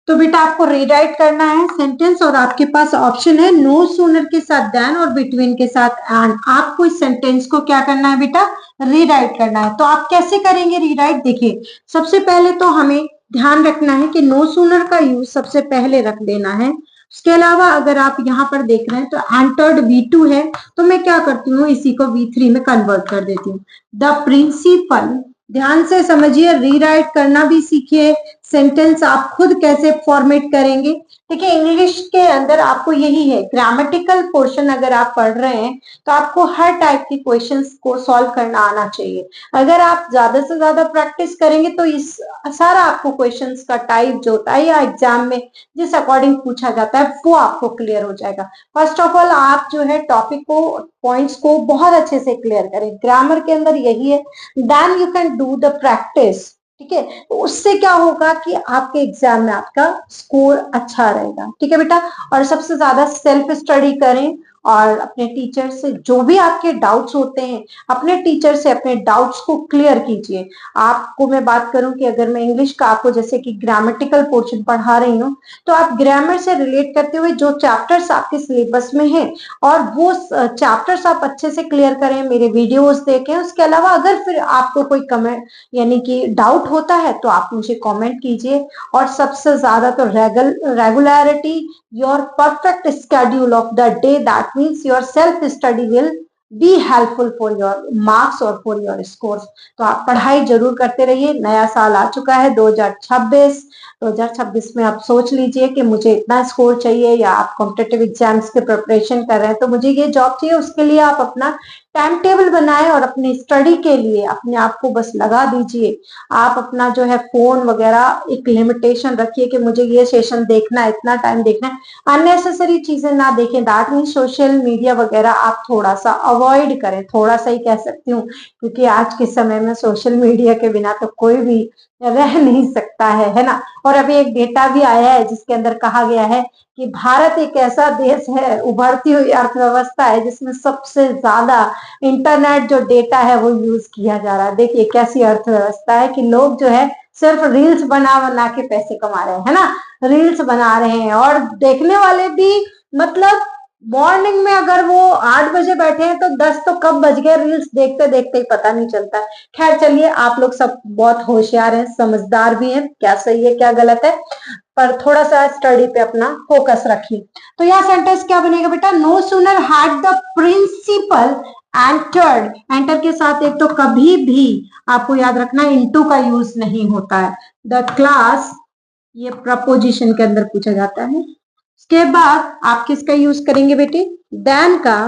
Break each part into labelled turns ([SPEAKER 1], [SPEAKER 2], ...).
[SPEAKER 1] तो बेटा आपको रीराइट करना है सेंटेंस और आपके पास ऑप्शन है नो सूनर के साथ देन और बिटवीन के साथ एंड। आपको इस सेंटेंस को क्या करना है बेटा, रीराइट करना है। तो आप कैसे करेंगे रीराइट, देखिए सबसे पहले तो हमें ध्यान रखना है कि नो सूनर का यूज सबसे पहले रख देना है। उसके अलावा अगर आप यहाँ पर देख रहे हैं तो एंटर्ड V2 है, तो मैं क्या करती हूँ इसी को V3 में कन्वर्ट कर देती हूँ। द प्रिंसिपल, ध्यान से समझिए, रीराइट करना भी सीखिए, सेंटेंस आप खुद कैसे फॉर्मेट करेंगे। देखिए इंग्लिश के अंदर आपको यही है, ग्रामेटिकल पोर्शन अगर आप पढ़ रहे हैं तो आपको हर टाइप के क्वेश्चंस को सॉल्व करना आना चाहिए। अगर आप ज्यादा से ज्यादा प्रैक्टिस करेंगे तो इस सारा आपको क्वेश्चंस का टाइप जो होता है या एग्जाम में जिस अकॉर्डिंग पूछा जाता है वो आपको क्लियर हो जाएगा। फर्स्ट ऑफ ऑल आप जो है टॉपिक को, पॉइंट्स को बहुत अच्छे से क्लियर करें, ग्रामर के अंदर यही है। Then you can do the practice, ठीक है। तो उससे क्या होगा कि आपके एग्जाम में आपका स्कोर अच्छा रहेगा, ठीक है बेटा। और सबसे ज्यादा सेल्फ स्टडी करें और अपने टीचर से जो भी आपके डाउट्स होते हैं, अपने टीचर से अपने डाउट्स को क्लियर कीजिए। आपको मैं बात करूं कि अगर मैं इंग्लिश का आपको जैसे कि ग्रामेटिकल पोर्शन पढ़ा रही हूँ, तो आप ग्रामर से रिलेट करते हुए जो चैप्टर्स आपके सिलेबस में है और वो चैप्टर्स आप अच्छे से क्लियर करें, मेरे वीडियोस देखें। उसके अलावा अगर फिर आपको कोई कमेंट यानी कि डाउट होता है तो आप मुझे कमेंट कीजिए। और सबसे ज्यादा तो regularity, your perfect schedule of the day, that means your self study will be helpful for your marks और फॉर योर स्कोर्स। तो आप पढ़ाई जरूर करते रहिए। नया साल आ चुका है 2026। 2026 में आप सोच लीजिए कि मुझे इतना स्कोर चाहिए, या आप कॉम्पिटेटिव एग्जाम्स के प्रिपरेशन कर रहे हैं तो मुझे ये जॉब चाहिए। उसके लिए आप अपना टाइम टेबल बनाएं और अपनी स्टडी के लिए अपने आप को बस लगा दीजिए। आप अपना जो है फोन वगैरह एक लिमिटेशन रखिए कि मुझे ये सेशन देखना है, इतना टाइम देखना है। अननेसेसरी चीजें ना देखें, दैट मीन सोशल मीडिया वगैरह आप थोड़ा सा अवॉइड करें, थोड़ा सा ही कह सकती हूँ, क्योंकि आज के समय में सोशल मीडिया के बिना तो कोई भी रह नहीं सकता है ना। और अभी एक डेटा भी आया है जिसके अंदर कहा गया है कि भारत एक ऐसा देश है, उभरती हुई अर्थव्यवस्था है, जिसमें सबसे ज्यादा इंटरनेट जो डेटा है वो यूज किया जा रहा है। देखिए कैसी अर्थव्यवस्था है कि लोग जो है सिर्फ रील्स बना बना के पैसे कमा रहे हैं, है ना। रील्स बना रहे हैं और देखने वाले भी, मतलब मॉर्निंग में अगर वो 8 बजे बैठे हैं तो 10 तो कब बज गए, रील्स देखते देखते ही पता नहीं चलता। खैर चलिए, आप लोग सब बहुत होशियार हैं, समझदार भी हैं, क्या सही है क्या गलत है, पर थोड़ा सा स्टडी पे अपना फोकस रखिए। तो यह सेंटेंस क्या बनेगा बेटा, no sooner had the principal entered. Enter के साथ एक तो कभी भी आपको याद रखना इनटू का यूज नहीं होता है। द क्लास, ये प्रपोजिशन के अंदर पूछा जाता है। उसके बाद आप किसका यूज करेंगे बेटे, देन का।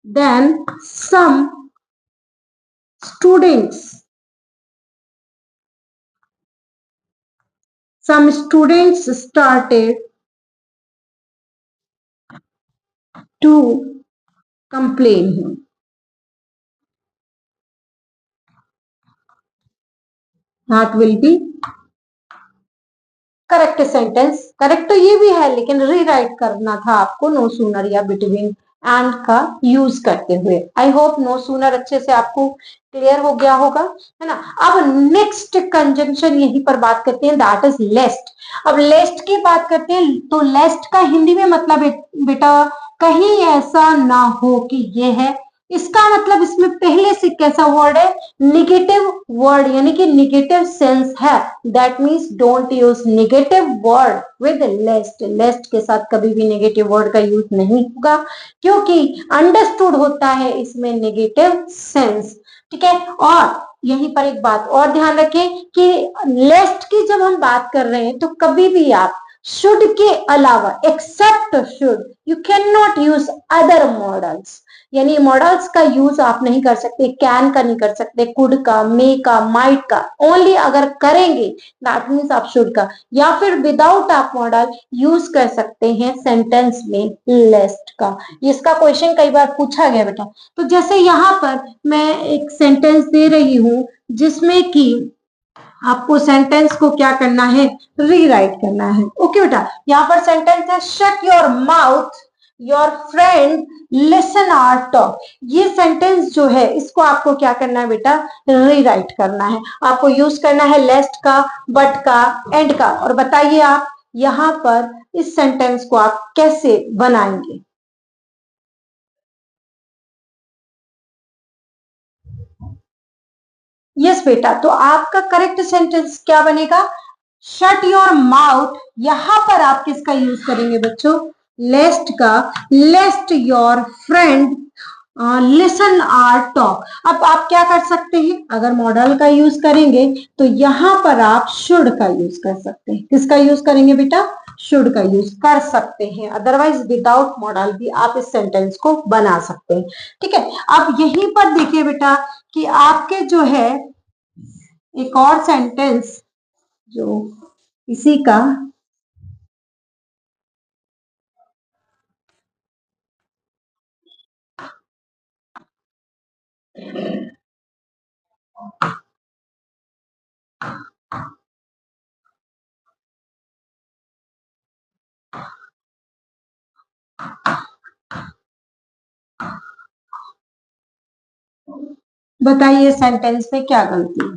[SPEAKER 1] Then some students, some students started to complain him. That will be correct sentence. Correct तो ये भी है लेकिन रीराइट करना था आपको नो सूनर या बिटवीन एंड का यूज करते हुए। आई होप नो सूनर अच्छे से आपको क्लियर हो गया होगा, है ना। अब नेक्स्ट कंजंक्शन यहीं पर बात करते हैं, दैट इज लेस्ट। अब लेस्ट की बात करते हैं तो लेस्ट का हिंदी में मतलब बेटा कहीं ऐसा ना हो कि ये है। इसका मतलब इसमें पहले से कैसा वर्ड है, निगेटिव वर्ड, यानी कि निगेटिव सेंस है। That means don't use negative word with lest. Lest के साथ कभी भी नेगेटिव वर्ड का यूज नहीं होगा, क्योंकि अंडरस्टूड होता है इसमें नेगेटिव सेंस, ठीक है। और यहीं पर एक बात और ध्यान रखें कि लेस्ट की जब हम बात कर रहे हैं तो कभी भी आप शुड के अलावा, except should, you can not use other modals, यानी मॉडल्स का यूज आप नहीं कर सकते, कैन का नहीं कर सकते, कुड का, मे का, माइट का। ओनली अगर करेंगे दैट मीन्स आप शुड का, या फिर विदाउट आप मॉडल यूज कर सकते हैं सेंटेंस में लेस्ट का। इसका क्वेश्चन कई बार पूछा गया बेटा। तो जैसे यहाँ पर मैं एक सेंटेंस दे रही हूं जिसमें कि आपको सेंटेंस को क्या करना है, रीराइट करना है। ओके बेटा, यहाँ पर सेंटेंस है shut your mouth your friend listen our talk. ये सेंटेंस जो है इसको आपको क्या करना है बेटा, रीराइट करना है। आपको यूज करना है लेस्ट का, बट का, एंड का। और बताइए आप यहाँ पर इस सेंटेंस को आप कैसे बनाएंगे? यस बेटा, तो आपका करेक्ट सेंटेंस क्या बनेगा? Shut your mouth. यहां पर आप किसका यूज करेंगे बच्चों? लेस्ट का। Lest your friend listen or talk. अब आप क्या कर सकते हैं? अगर मॉडल का यूज करेंगे तो यहां पर आप शुड का यूज कर सकते हैं। किसका यूज करेंगे बेटा? शुड का यूज कर सकते हैं। अदरवाइज विदाउट मॉडल भी आप इस सेंटेंस को बना सकते हैं। ठीक है, अब यहीं पर देखिए बेटा कि आपके जो है एक और सेंटेंस जो इसी का बताइए सेंटेंस में क्या गलती है?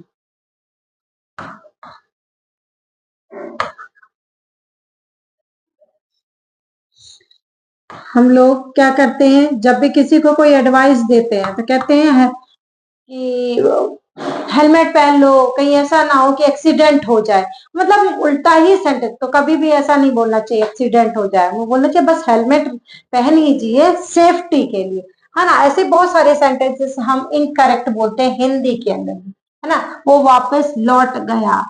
[SPEAKER 1] हम लोग क्या करते हैं जब भी किसी को कोई एडवाइस देते हैं तो कहते हैं कि हेलमेट पहन लो, कहीं ऐसा ना हो कि एक्सीडेंट हो जाए। मतलब उल्टा ही सेंटेंस। तो कभी भी ऐसा नहीं बोलना चाहिए एक्सीडेंट हो जाए, वो बोलना चाहिए बस हेलमेट पहन लीजिए सेफ्टी के लिए, है ना। ऐसे बहुत सारे सेंटेंसेस हम इनकरेक्ट बोलते हैं हिंदी के अंदर, है ना। वो वापस लौट गया।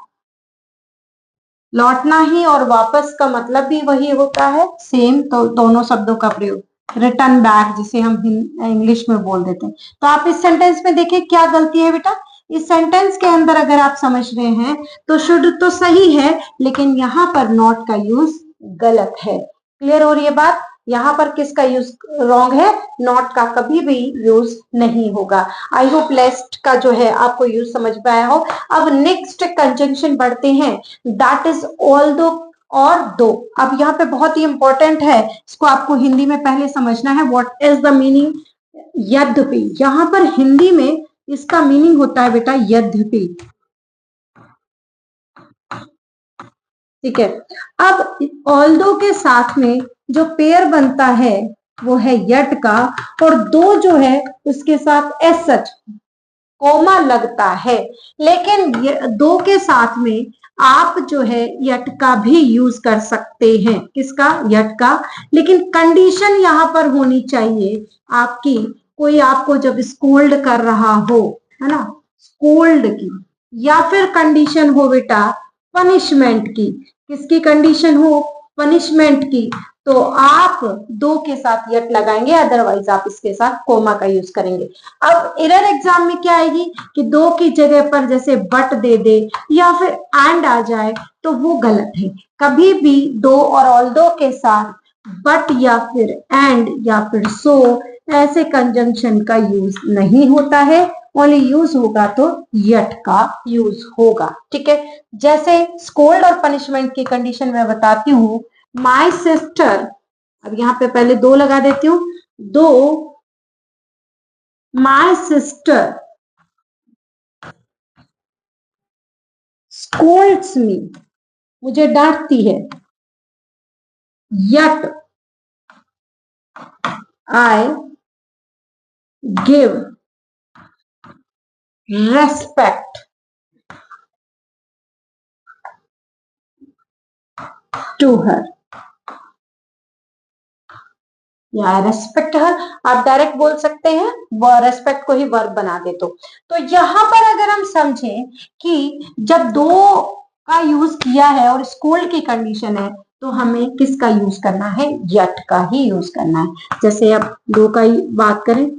[SPEAKER 1] लौटना ही और वापस का मतलब भी वही होता है, सेम। तो दोनों शब्दों का प्रयोग, रिटर्न बैक जिसे हम इंग्लिश में बोल देते हैं। तो आप इस सेंटेंस में देखिए क्या गलती है बेटा। इस सेंटेंस के अंदर अगर आप समझ रहे हैं तो शुड तो सही है, लेकिन यहाँ पर नॉट का यूज गलत है। क्लियर हो रही है बात? यहाँ पर किसका यूज रॉन्ग है? नॉट का कभी भी यूज नहीं होगा। आई होप लेस्ट का जो है आपको यूज समझ में आया हो। अब नेक्स्ट कंजंक्शन बढ़ते हैं, दैट इज ऑल्दो और दो। अब यहाँ पे बहुत ही इंपॉर्टेंट है, इसको आपको हिंदी में पहले समझना है। What is the meaning? यद्यपि। यहाँ पर हिंदी में इसका मीनिंग होता है बेटा यद्यपि। ठीक है, अब ऑल्दो के साथ में जो पेयर बनता है वो है यट का, और दो जो है उसके साथ एस सच कोमा लगता है। लेकिन ये दो के साथ में आप जो है यट का भी यूज कर सकते हैं। किसका? यट का। लेकिन कंडीशन यहां पर होनी चाहिए आपकी, कोई आपको जब स्कोल्ड कर रहा हो, है ना, स्कोल्ड की, या फिर कंडीशन हो बेटा पनिशमेंट की। किसकी कंडीशन हो? पनिशमेंट की। तो आप दो के साथ यट लगाएंगे, अदरवाइज आप इसके साथ कोमा का यूज करेंगे। अब एरर एग्जाम में क्या आएगी कि दो की जगह पर जैसे बट दे दे या फिर एंड आ जाए, तो वो गलत है। कभी भी दो और ऑल दो के साथ बट या फिर एंड या फिर सो ऐसे कंजंक्शन का यूज नहीं होता है। ओनली यूज होगा तो यट का यूज होगा। ठीक है, जैसे स्कोल्ड और पनिशमेंट की कंडीशन में बताती हूँ। माई सिस्टर, अब यहाँ पे पहले दो लगा देती हूँ। दो माई सिस्टर स्कोल्ड्स मी, मुझे डांटती है, yet I give respect to her, या रेस्पेक्ट हर आप डायरेक्ट बोल सकते हैं, वो रेस्पेक्ट को ही वर्ब बना दे। तो यहां पर अगर हम समझें कि जब दो का यूज किया है और स्कूल की कंडीशन है, तो हमें किसका यूज करना है? यट का ही यूज करना है। जैसे अब दो का ही बात करें,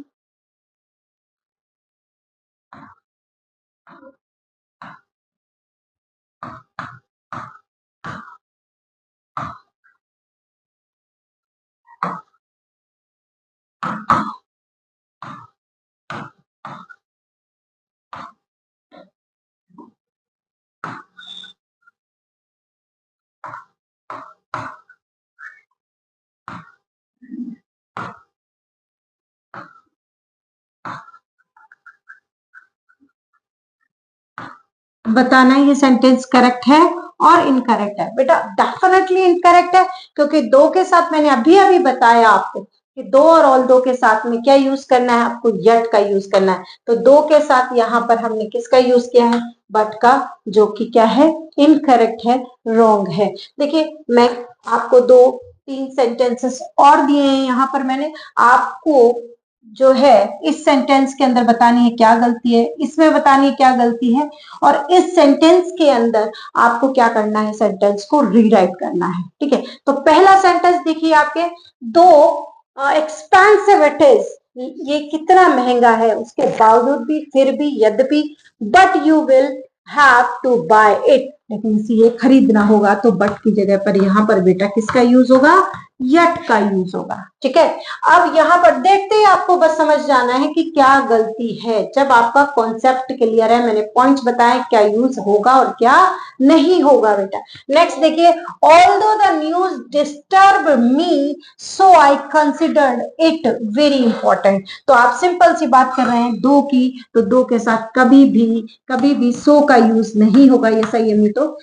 [SPEAKER 1] बताना ये सेंटेंस करेक्ट है और इनकरेक्ट है बेटा, डेफिनेटली इनकरेक्ट है, क्योंकि दो के साथ मैंने अभी अभी बताया आपको कि दो और ऑल दो के साथ में क्या यूज करना है, आपको यट का यूज करना है। तो दो के साथ यहाँ पर हमने किसका यूज किया है, बट का, जो कि क्या है, इनकरेक्ट है, रॉन्ग है। देखिए मैं आपको दो तीन सेंटेंसेस और दिए हैं यहाँ पर, मैंने आपको जो है इस सेंटेंस के अंदर बतानी है क्या गलती है, इसमें बतानी है क्या गलती है, और इस सेंटेंस के अंदर आपको क्या करना है, सेंटेंस को रीराइट करना है। ठीक है, तो पहला सेंटेंस देखिए आपके, दो एक्सपेंसिव इट इज, ये कितना महंगा है, उसके बावजूद भी, फिर भी, यद्यपि, but you will have to buy it, लेकिन इसे ये खरीदना होगा, तो बट की जगह पर यहाँ पर बेटा किसका यूज होगा, यट का यूज होगा। ठीक है, अब यहाँ पर देखते ही आपको बस समझ जाना है कि क्या गलती है। जब आपका कॉन्सेप्ट क्लियर है, मैंने पॉइंट्स बताए क्या यूज होगा और क्या नहीं होगा बेटा। नेक्स्ट देखिए, although the news disturb me so I considered it very important. तो आप सिंपल सी बात कर रहे हैं दो की, तो दो के साथ कभी भी सो का यूज नहीं होगा, ये सही है, तो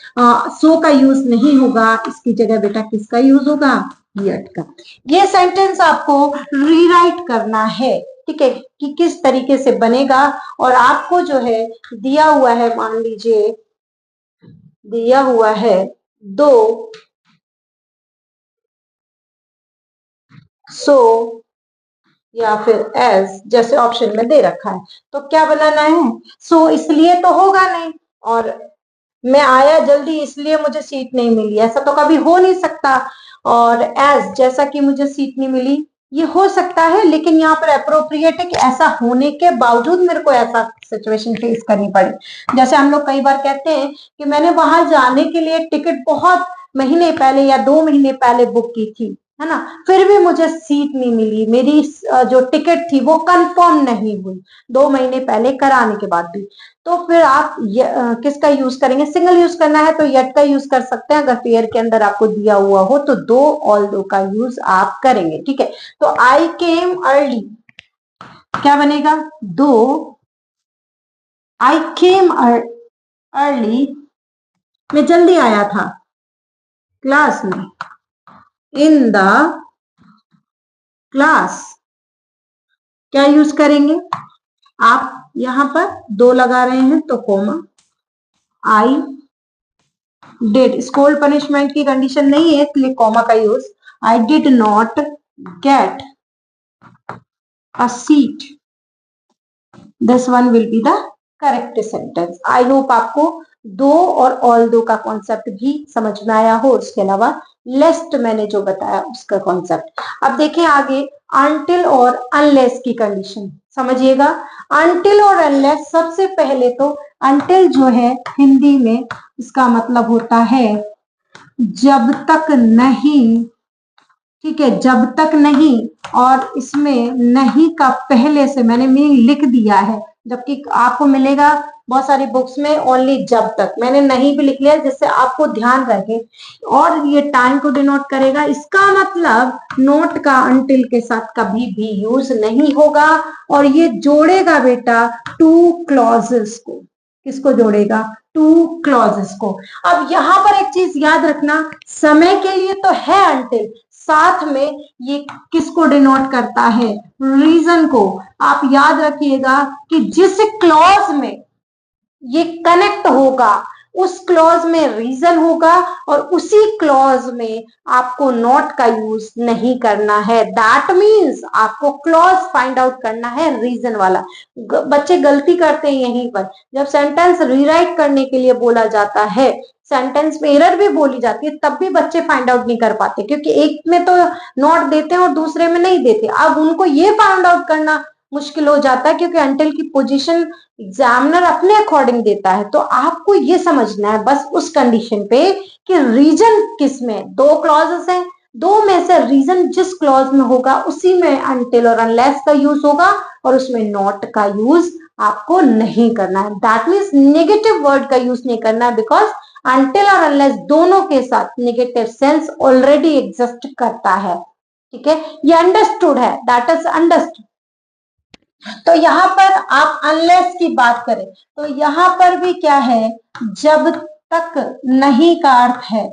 [SPEAKER 1] सो का यूज नहीं होगा, इसकी जगह बेटा किसका यूज होगा, यट का। ये सेंटेंस आपको रीराइट करना है, ठीक है, कि किस तरीके से बनेगा। और आपको जो है दिया हुआ है, मान लीजिए दिया हुआ है दो, सो या फिर एज, जैसे ऑप्शन में दे रखा है, तो क्या बनाना है, सो इसलिए तो होगा नहीं, और मैं आया जल्दी इसलिए मुझे सीट नहीं मिली, ऐसा तो कभी हो नहीं सकता। और एज, जैसा कि मुझे सीट नहीं मिली, ये हो सकता है, लेकिन यहाँ पर अप्रोप्रिएट है कि ऐसा होने के बावजूद मेरे को ऐसा सिचुएशन फेस करनी पड़ी। जैसे हम लोग कई बार कहते हैं कि मैंने वहां जाने के लिए टिकट बहुत महीने पहले या 2 महीने पहले बुक की थी, है ना, फिर भी मुझे सीट नहीं मिली, मेरी जो टिकट थी वो कंफर्म नहीं हुई 2 महीने पहले कराने के बाद भी। तो फिर आप किसका यूज करेंगे, सिंगल यूज करना है तो यट का यूज कर सकते हैं, अगर पेयर के अंदर आपको दिया हुआ हो तो दो, ऑल दो का यूज आप करेंगे। ठीक है, तो आई केम अर्ली, क्या बनेगा, दो, आई केम अर्ली, मैं जल्दी आया था क्लास में, इन द क्लास, क्या यूज करेंगे आप, यहां पर दो लगा रहे हैं तो comma, I did, school punishment की कंडीशन नहीं है इसलिए कॉमा का use, I did not get a seat, this one will be the correct sentence. I hope आपको दो और ऑल दो का कॉन्सेप्ट भी समझ में आया हो, उसके अलावा लेस्ट मैंने जो बताया उसका कॉन्सेप्ट। अब देखें आगे, अनटिल और अनलेस की कंडीशन समझिएगा। अनटिल और अनलेस, सबसे पहले तो अनटिल जो है हिंदी में इसका मतलब होता है जब तक नहीं, ठीक है, जब तक नहीं, और इसमें नहीं का पहले से मैंने मीनिंग लिख दिया है, जबकि आपको मिलेगा बहुत सारी बुक्स में ओनली जब तक, मैंने नहीं भी लिख लिया जिससे आपको ध्यान रखे, और ये टाइम को डिनोट करेगा। इसका मतलब नोट का अनटिल के साथ कभी भी यूज नहीं होगा, और ये जोड़ेगा बेटा टू क्लॉजेस को, किसको जोड़ेगा, टू क्लॉजेस को। अब यहां पर एक चीज याद रखना, समय के लिए तो है अनटिल, साथ में ये किसको डिनोट करता है, रीजन को। आप याद रखिएगा कि जिस क्लॉज में ये कनेक्ट होगा उस क्लॉज में रीजन होगा, और उसी क्लॉज में आपको नॉट का यूज नहीं करना है। दैट मीन्स आपको क्लॉज फाइंड आउट करना है रीजन वाला। बच्चे गलती करते हैं यहीं पर, जब सेंटेंस रीराइट करने के लिए बोला जाता है, सेंटेंस में एरर भी बोली जाती है, तब भी बच्चे फाइंड आउट नहीं कर पाते, क्योंकि एक में तो नॉट देते हैं और दूसरे में नहीं देते। अब उनको ये फाइंड आउट करना मुश्किल हो जाता है, क्योंकि अनटिल की पोजीशन एग्जामिनर अपने अकॉर्डिंग देता है। तो आपको ये समझना है बस उस कंडीशन पे कि रीजन किस में, दो क्लॉजेस हैं, दो में से रीजन जिस क्लॉज में होगा उसी में अनटिल और अनलेस का यूज होगा, और उसमें नॉट का यूज आपको नहीं करना है। दैट मीन्स नेगेटिव वर्ड का यूज नहीं करना है, बिकॉज अनटिल और अनलेस दोनों के साथ नेगेटिव सेंस ऑलरेडी एग्जिस्ट करता है। ठीक है, ये अंडरस्टूड है, दैट इज अंडरस्टूड। तो यहां पर आप अनलेस की बात करें तो यहां पर भी क्या है, जब तक नहीं का अर्थ है,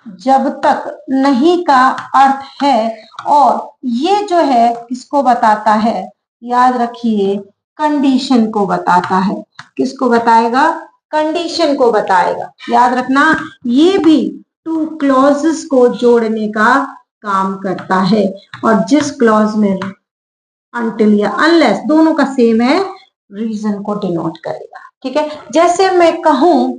[SPEAKER 1] जब तक नहीं का अर्थ है, और ये जो है किसको बताता है, याद रखिए कंडीशन को बताता है। किसको बताएगा, कंडीशन को बताएगा। याद रखना ये भी टू क्लॉजेस को जोड़ने का काम करता है, और जिस क्लॉज में अनटिल या अनलेस दोनों का सेम है, रीजन को डिनोट करेगा। ठीक है, जैसे मैं कहूं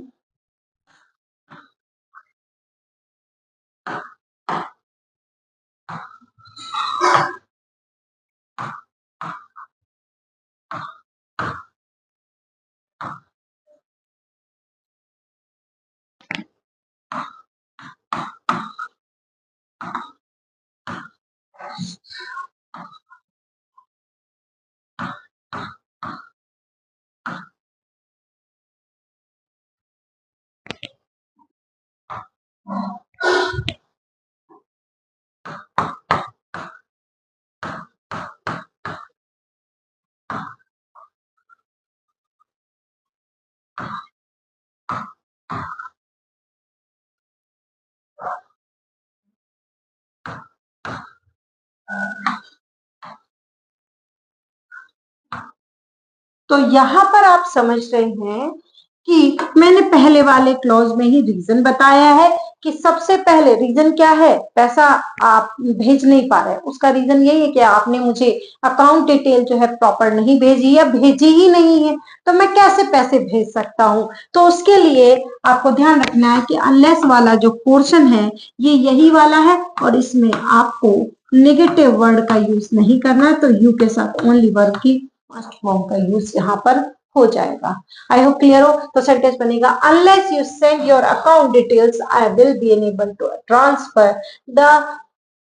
[SPEAKER 1] तो यहां पर आप समझ रहे हैं कि मैंने पहले वाले क्लॉज में ही रीजन बताया है कि सबसे पहले रीजन क्या है, पैसा आप भेज नहीं पा रहे, उसका रीजन यही है कि आपने मुझे अकाउंट डिटेल जो है प्रॉपर नहीं भेजी या भेजी ही नहीं है, तो मैं कैसे पैसे भेज सकता हूं। तो उसके लिए आपको ध्यान रखना है कि अनलेस वाला जो पोर्शन है ये यही वाला है, और इसमें आपको नेगेटिव वर्ड का यूज नहीं करना है, तो यू के साथ ओनली वर्ब की फर्स्ट फॉर्म का यूज यहाँ पर हो जाएगा। आई होप क्लियर हो। तो सेंटेंस बनेगा unless you send your account details I will be unable to transfer the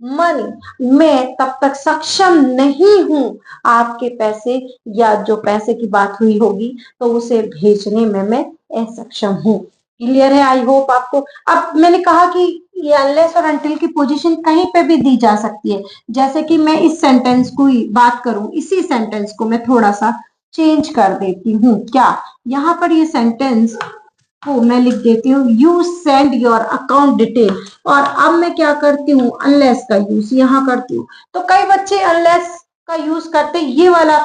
[SPEAKER 1] money. मैं तब तक सक्षम नहीं हूं आपके पैसे, या जो पैसे की बात हुई होगी तो उसे भेजने में मैं असक्षम हूं। क्लियर है, आई होप आपको। अब मैंने कहा कि ये अनलेस और अनटिल की पोजीशन कहीं पे भी दी जा सकती है। जैसे कि मैं इस सेंटेंस को ही बात करूं, इसी सेंटेंस को मैं थोड़ा सा चेंज कर देती हूँ। क्या, यहाँ पर ये सेंटेंस को मैं लिख देती हूँ you send your account detail, और अब मैं क्या करती हूँ अनलेस का यूज यहाँ करती हूँ। तो कई बच्चे अनलेस का यूज करते ये वाला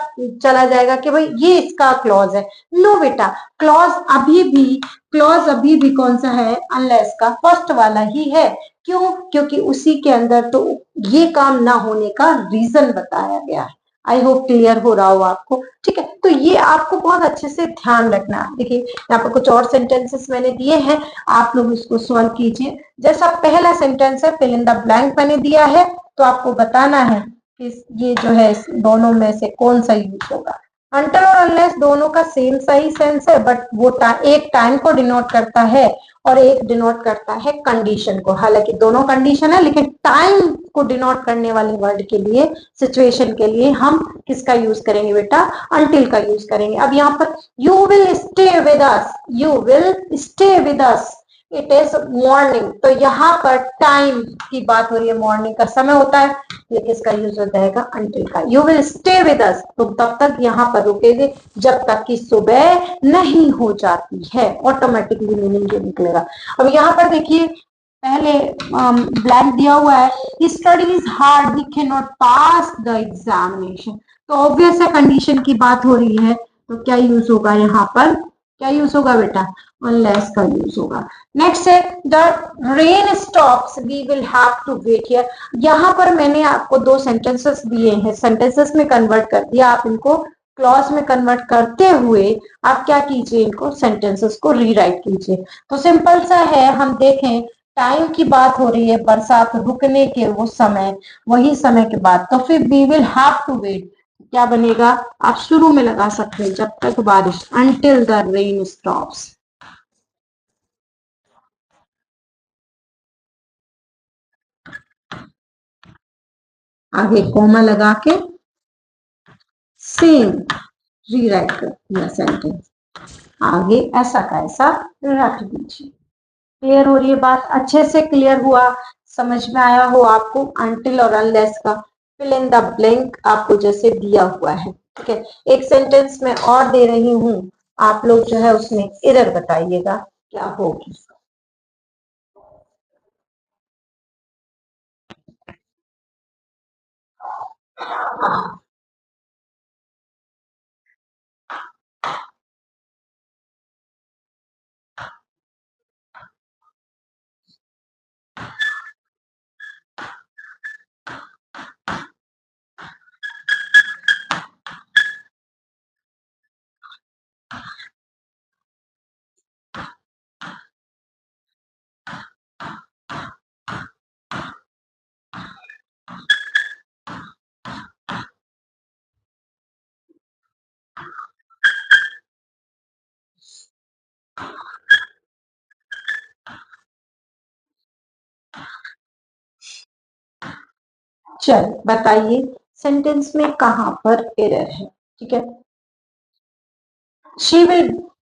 [SPEAKER 1] चला जाएगा कि भाई ये इसका क्लॉज है। नो बेटा, क्लॉज अभी भी कौन सा है, अनलेस का फर्स्ट वाला ही है। क्यों, क्योंकि उसी के अंदर तो ये काम ना होने का रीजन बताया गया है। आई होप क्लियर हो रहा हो आपको। ठीक है, तो ये आपको बहुत अच्छे से ध्यान रखना है। देखिए यहाँ पर कुछ और सेंटेंसेस मैंने दिए हैं, आप लोग इसको सॉल्व कीजिए। जैसा पहला सेंटेंस है फिल इन द ब्लैंक मैंने दिया है, तो आपको बताना है कि ये जो है दोनों में से कौन सा यूज होगा। अनटिल और अनलेस दोनों का सेम सही सेंस है, बट वो एक टाइम को डिनोट करता है और एक डिनोट करता है कंडीशन को। हालांकि दोनों कंडीशन है, लेकिन टाइम को डिनोट करने वाले वर्ड के लिए, सिचुएशन के लिए हम किसका यूज करेंगे बेटा, अनटिल का यूज करेंगे। अब यहाँ पर you will stay with us, you will stay with us, it is morning, तो यहाँ पर टाइम की बात हो रही है, मॉर्निंग का समय होता है, ये किसका यूज हो जाएगा, अनटिल का। You will stay with us, तुम तब तक यहाँ पर रुकेंगे जब तक कि सुबह नहीं हो जाती है। ऑटोमेटिकली मीनिंग ये निकलेगा। अब यहाँ पर देखिए पहले ब्लैंक दिया हुआ है, study is hard we can not pass the examination, तो ऑब्वियस है कंडीशन की बात हो रही है, तो क्या यूज होगा यहाँ पर, क्या यूज होगा बेटा, अनलेस का यूज होगा। नेक्स्ट है the rain stops we will have to wait here. यहाँ पर मैंने आपको दो सेंटेंसेस दिए हैं, सेंटेंसेस में कन्वर्ट कर दिया, आप इनको क्लॉज में कन्वर्ट करते हुए आप क्या कीजिए, इनको सेंटेंसेस को रीराइट कीजिए। तो सिंपल सा है, हम देखें टाइम की बात हो रही है, बरसात रुकने के वो समय, वही समय के बाद, तो फिर we will have to wait, क्या बनेगा, आप शुरू में लगा सकते हैं जब तक बारिश, until the rain stops। आगे कॉमा लगा के सेम रीराइट कर दिया सेंटेंस, आगे ऐसा का ऐसा रख दीजिए। क्लियर हो रही है बात, अच्छे से क्लियर हुआ, समझ में आया हो आपको अनटिल और अनलेस का फिल इन द ब्लैंक आपको जैसे दिया हुआ है। ठीक है, एक सेंटेंस में और दे रही हूं, आप लोग जो है उसमें एरर बताइएगा क्या होगी? चल बताइए, सेंटेंस में कहां पर एरर है? ठीक है, she will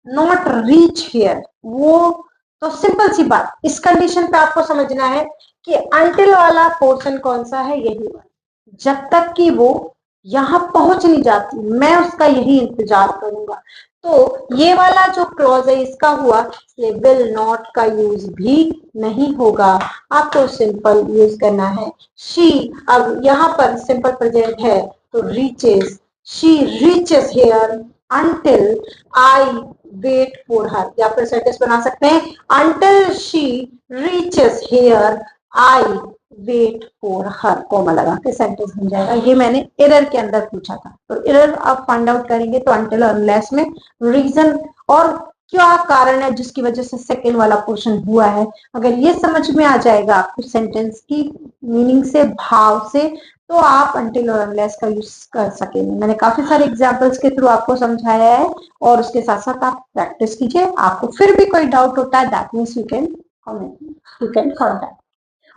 [SPEAKER 1] not reach here, वो तो सिंपल सी बात, इस कंडीशन पे आपको समझना है कि अंटिल वाला पोर्शन कौन सा है, यही वाला। जब तक कि वो यहां पहुंच नहीं जाती मैं उसका यही इंतजार करूंगा। तो ये वाला जो क्लॉज है इसका हुआ, ये विल नॉट का यूज भी नहीं होगा, आपको सिंपल यूज करना है शी। अब यहाँ पर सिंपल प्रेजेंट है तो reaches, she reaches here until I wait for her, या फिर सेंटेंस बना सकते हैं until she reaches here I wait for her, comma लगा के सेंटेंस बन जाएगा। ये मैंने एरर के अंदर पूछा था, तो एरर आप फाइंड आउट करेंगे तो until और unless में रीजन और क्या कारण है जिसकी वजह से सेकेंड वाला पोर्शन हुआ है, अगर ये समझ में आ जाएगा आपको सेंटेंस की मीनिंग से, भाव से, तो आप until और unless का यूज कर सकेंगे। मैंने काफी सारे एग्जांपल्स के थ्रू आपको समझाया है और उसके साथ साथ आप प्रैक्टिस कीजिए। आपको फिर भी कोई डाउट होता है that means you can comment, you can contact.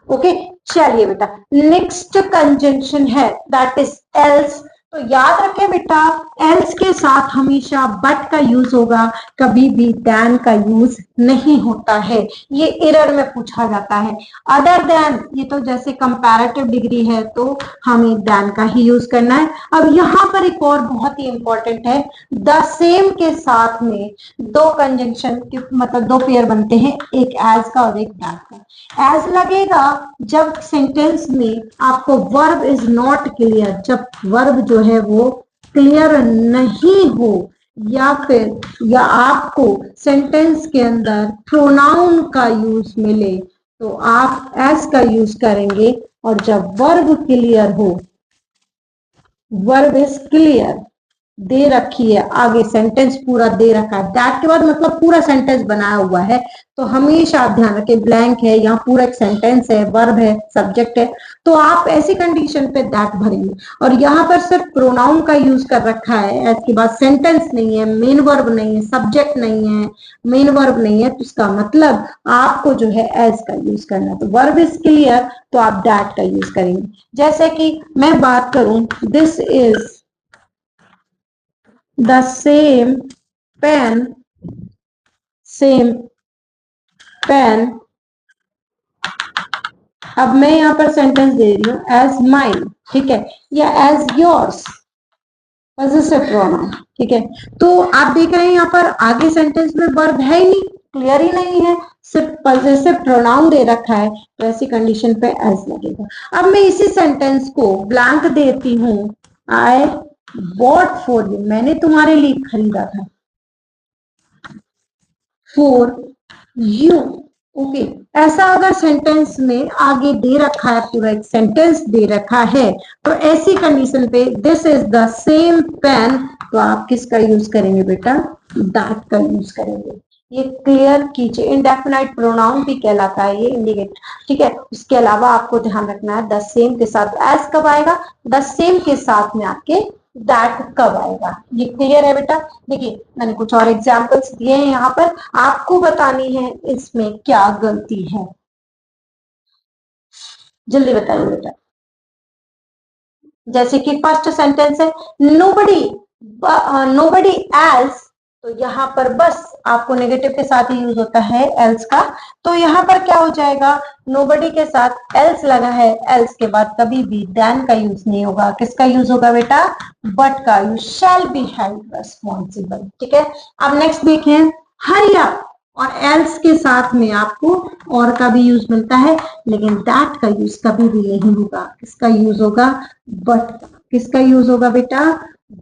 [SPEAKER 1] Okay, चलिए बेटा, नेक्स्ट कंजंक्शन है दैट इज एल्स। तो याद रखें बेटा, एल्स के साथ हमेशा बट का यूज होगा, कभी भी दैन का यूज नहीं होता है, ये एरर में पूछा जाता है। अदर देन, ये तो जैसे कंपैरेटिव डिग्री है तो हमें दैन का ही यूज करना है। अब यहाँ पर एक और बहुत ही इंपॉर्टेंट है, द सेम के साथ में दो कंजंक्शन के मतलब दो पेयर बनते हैं, एक एज का और एक दैट का। एज लगेगा जब सेंटेंस में आपको वर्ब इज नॉट क्लियर, जब वर्ब जो है वो क्लियर नहीं हो, या फिर या आपको सेंटेंस के अंदर प्रोनाउन का यूज मिले तो आप एज का यूज करेंगे। और जब वर्ब क्लियर हो, वर्ब इज क्लियर, दे रखी है आगे, सेंटेंस पूरा दे रखा है, दैट के बाद मतलब पूरा सेंटेंस बनाया हुआ है, तो हमेशा आप ध्यान रखें ब्लैंक है, यहाँ पूरा एक सेंटेंस है, वर्ब है, सब्जेक्ट है, तो आप ऐसी कंडीशन पे दैट भरेंगे। और यहाँ पर सिर्फ प्रोनाउन का यूज कर रखा है, एज के बाद सेंटेंस नहीं है, मेन वर्ब नहीं है, सब्जेक्ट नहीं है, मेन वर्ब नहीं है, तो इसका मतलब आपको जो है एज का यूज करना है। तो वर्ब इज क्लियर तो आप दैट का यूज करेंगे। जैसे कि मैं बात करूं, this is the same pen। अब मैं यहाँ पर सेंटेंस दे रही हूँ एज माइन, ठीक है, या एज योर्स, पॉजेसिव प्रोनाउन, ठीक है। तो आप देख रहे हैं यहाँ पर आगे सेंटेंस में वर्ब है ही नहीं, क्लियर ही नहीं है, सिर्फ पॉजेसिव प्रोनाउन दे रखा है, तो ऐसी कंडीशन पे एज लगेगा। अब मैं इसी सेंटेंस को ब्लैंक देती हूँ, आई बॉट फॉर यू, मैंने तुम्हारे लिए खरीदा था, फॉर यू, ओके। ऐसा अगर सेंटेंस में आगे दे रखा है, पूरा एक सेंटेंस दे रखा है, तो ऐसी कंडीशन पे this is the same pen, तो आप किसका यूज करेंगे बेटा, दैट का यूज करेंगे। ये क्लियर कीजिए, इंडेफिनाइट प्रोनाउन भी कहलाता है ये, इंडिकेट, ठीक है। उसके अलावा आपको ध्यान रखना है द सेम के साथ एज कब आएगा, द सेम के साथ में आपके दैट कब आएगा, ये क्लियर है बेटा। देखिए मैंने कुछ और एग्जांपल्स दिए हैं यहाँ पर, आपको बतानी है इसमें क्या गलती है, जल्दी बताइए बेटा। जैसे कि फर्स्ट सेंटेंस है नोबडी, नोबडी एल्स, तो यहाँ पर बस आपको नेगेटिव के साथ ही यूज होता है एल्स का, तो यहाँ पर क्या हो जाएगा, नोबडी के साथ एल्स लगा है, एल्स के बाद कभी भी देन का यूज नहीं होगा, किसका यूज होगा बेटा, बट का, you shall be held responsible, ठीक है। अब नेक्स्ट देखें, हरी अप, और एल्स के साथ में आपको और का भी यूज मिलता है, लेकिन दैट का यूज कभी भी नहीं होगा। इसका यूज होगा बट। किसका यूज होगा बेटा?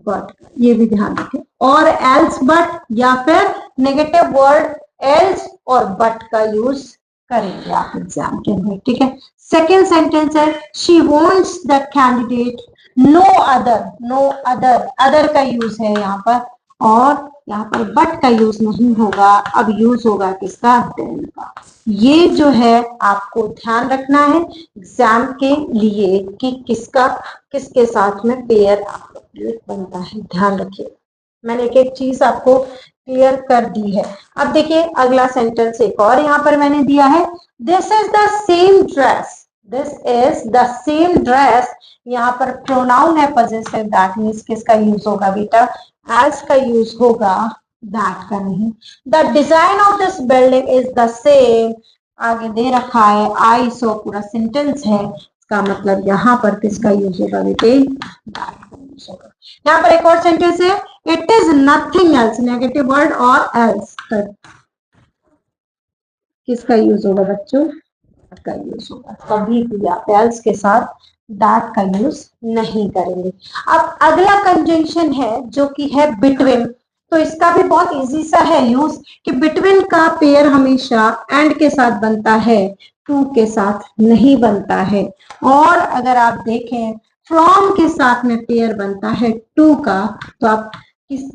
[SPEAKER 1] बट। ये भी ध्यान रखें। और एल्स बट या फिर नेगेटिव वर्ड एल्स और बट का यूज करेंगे आप एग्जाम के अंदर, ठीक है। सेकेंड सेंटेंस है she wants the candidate no other. No other, other का यूज है यहाँ पर, और यहाँ पर बट का यूज नहीं होगा। अब यूज होगा किसका? देन का। ये जो है आपको ध्यान रखना है एग्जाम के लिए कि किसका किसके साथ में पेयर बनता है, ध्यान रखिए। मैंने एक एक चीज आपको क्लियर कर दी है। अब देखिए अगला सेंटेंस एक और यहाँ पर मैंने दिया है, this is the same dress. This is the same dress. यहाँ पर प्रोनाउन है पजेसिव, दैट मीन्स किसका यूज होगा बेटा? एज का यूज होगा, दैट का नहीं। The design of this building is the same. आगे दे रखा है आई सो, पूरा सेंटेंस है, इसका मतलब यहाँ पर किसका यूज होगा बेटे? दैट का यूज होगा। यहाँ पर एक और सेंटेंस है, it is nothing else. Negative word और एल्स, किसका यूज होगा बच्चों? का यूज होगा। कभी भी आप एल्स के साथ दैट का यूज नहीं करेंगे। अब अगला कंजंक्शन है जो कि है बिटवीन। तो इसका भी बहुत इजी सा है यूज कि बिटवीन का पेयर हमेशा एंड के साथ बनता है, टू के साथ नहीं बनता है। और अगर आप देखें फ्रॉम के साथ में पेयर बनता है टू का, तो आप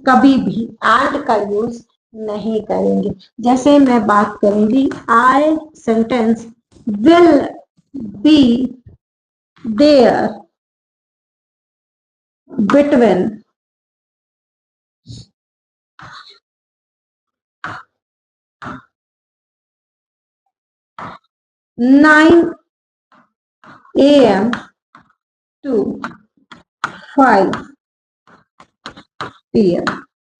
[SPEAKER 1] कभी भी एंड का यूज नहीं करेंगे। जैसे मैं बात करूंगी, आई sentence will be there between 9 a.m. to 5 p.m.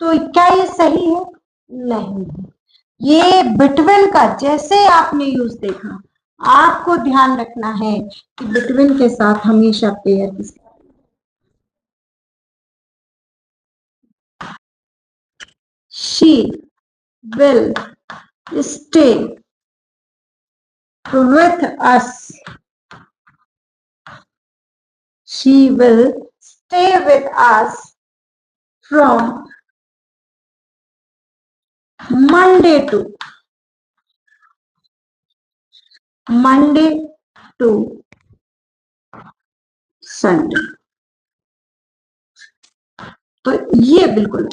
[SPEAKER 1] तो क्या ये सही है? नहीं। ये बिटवीन का जैसे आपने यूज देखा, आपको ध्यान रखना है कि बिटवीन के साथ हमेशा पेयर किसका? she will stay with us. She will stay with us from Monday to Sunday। तो ये बिल्कुल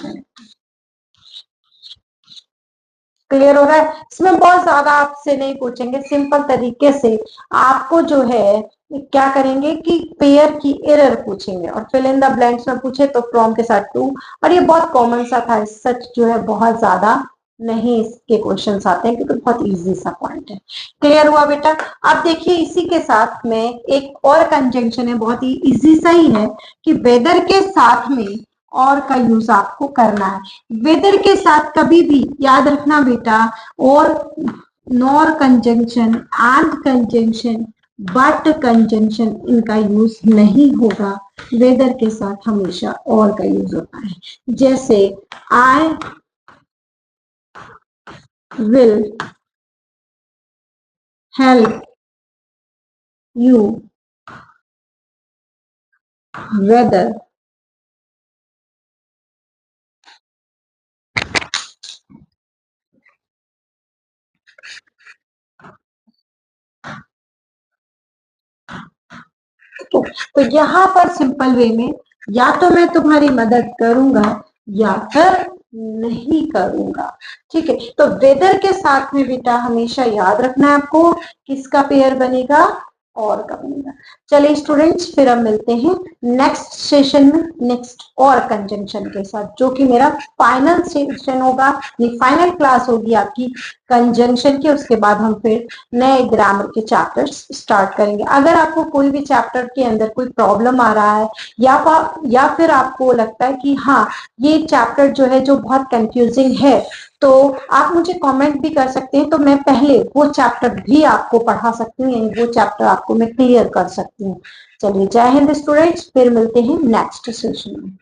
[SPEAKER 1] क्लियर हो रहा है। इसमें बहुत ज्यादा आपसे नहीं पूछेंगे, सिंपल तरीके से आपको जो है क्या करेंगे कि पेयर की एरर पूछेंगे, और फिल इन द ब्लैंक्स में पूछे तो फ्रॉम के साथ टू। और ये बहुत कॉमन सा था, सच जो है बहुत ज्यादा नहीं इसके क्वेश्चंस आते हैं, क्योंकि बहुत इजी सा पॉइंट है। क्लियर हुआ बेटा? अब देखिए इसी के साथ में एक और कंजंक्शन है, बहुत ही इजी सा ही है, कि वेदर के साथ में और का यूज आपको करना है। वेदर के साथ कभी भी याद रखना बेटा, और nor conjunction, and conjunction, but conjunction, इनका यूज नहीं होगा। वेदर के साथ हमेशा और का यूज होता है। जैसे I will help you whether तो यहाँ पर सिंपल वे में या तो मैं तुम्हारी मदद करूंगा या फिर नहीं करूंगा। ठीक है, तो वेदर के साथ में बेटा हमेशा याद रखना है आपको किसका पेयर बनेगा और का बनेगा। चलिए स्टूडेंट्स, फिर हम मिलते हैं नेक्स्ट सेशन में, नेक्स्ट और कंजंक्शन के साथ, जो कि मेरा फाइनल सेशन होगा, फाइनल क्लास होगी आपकी कंजंक्शन की। उसके बाद हम फिर नए ग्रामर के चैप्टर्स स्टार्ट करेंगे। अगर आपको कोई भी चैप्टर के अंदर कोई प्रॉब्लम आ रहा है, या फिर आपको लगता है कि हाँ ये चैप्टर जो है जो बहुत कंफ्यूजिंग है, तो आप मुझे कमेंट भी कर सकते हैं, तो मैं पहले वो चैप्टर भी आपको पढ़ा सकती हूँ, यानी वो चैप्टर आपको मैं क्लियर कर सकती हूँ। चलिए, जय हिंद स्टूडेंट्स, फिर मिलते हैं नेक्स्ट सेशन में।